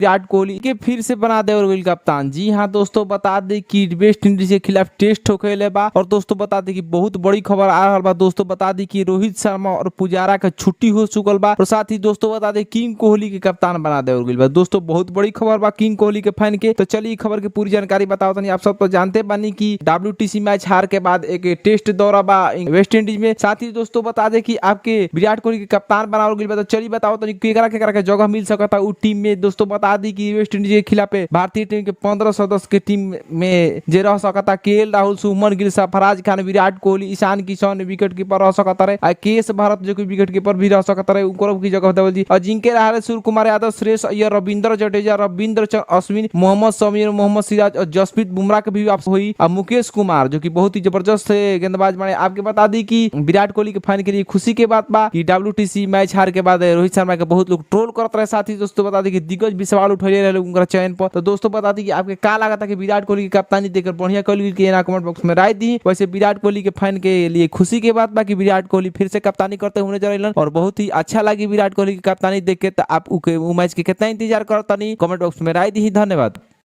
विराट कोहली के फिर से बना दे और कप्तान। जी हाँ दोस्तों, बता दे कि वेस्ट इंडीज के खिलाफ टेस्ट होके बा। और दोस्तों बता दे कि बहुत बड़ी खबर आ रहा बा। दोस्तों बता दी कि रोहित शर्मा और पुजारा का छुट्टी हो चुकल बा। और साथ ही दोस्तों बता दे किंग कोहली के कप्तान बना दे और दोस्तों बहुत बड़ी खबर बा किंग कोहली के फैन के। तो चलिए खबर की पूरी जानकारी बताओ तनी। आप सब तो जानते बानी कि WTC मैच हार के बाद एक टेस्ट दौरा बा वेस्ट इंडीज में। साथ ही दोस्तों बता दे कि आपके विराट कोहली के कप्तान बनावल गइल बा। तो चलिए बताओ तनी केकरा केकरा के जगह मिल सकता उ टीम में। दोस्तों बता दी कि वेस्ट इंडीज के खिलाफ भारतीय टीम के 15 सदस्य के टीम में जे रह सकता KL राहुल, शुभमन गिल, सरफराज खान, विराट कोहली, ईशान किशन विकेट कीपर रह सकता रहे। केएस भारत जो कि विकेट कीपर भी रह सकता रहे उनको की जगह देवल जी। अजिंक्य रहाणे, सूर्य कुमार यादव, श्रेयस अय्यर, रविंद्र जडेजा, रविंद्र अश्विन, मोहम्मद समीर, मोहम्मद सिराज और जसप्रीत बुमराह के भी आप हुई। और मुकेश कुमार जो कि बहुत ही जबरदस्त गेंदबाज बने। आपके बता दी कि विराट कोहली के फैन के लिए खुशी के बात बा कि WTC मैच हार के बाद रोहित शर्मा के बहुत लोग ट्रोल करते रहे। साथ ही दोस्तों बता दी कि दिग्गज भी सवाल उठे रहे उनका चयन पर। तो दोस्तों बता दी कि आपके क्या लगा था कि विराट कोहली की कप्तानी देकर बढ़िया कोहली के ना कमेंट बॉक्स में राय दी। वैसे विराट कोहली के फैन के लिए खुशी की बात बा कि विराट कोहली फिर से कप्तानी करते हुए नजर आइलन। और बहुत ही अच्छा लगी विराट कोहली की कप्तानी देख के। तो आप मैच के कितना इंतजार करता नहीं कमेंट बॉक्स में राय दी। धन्यवाद।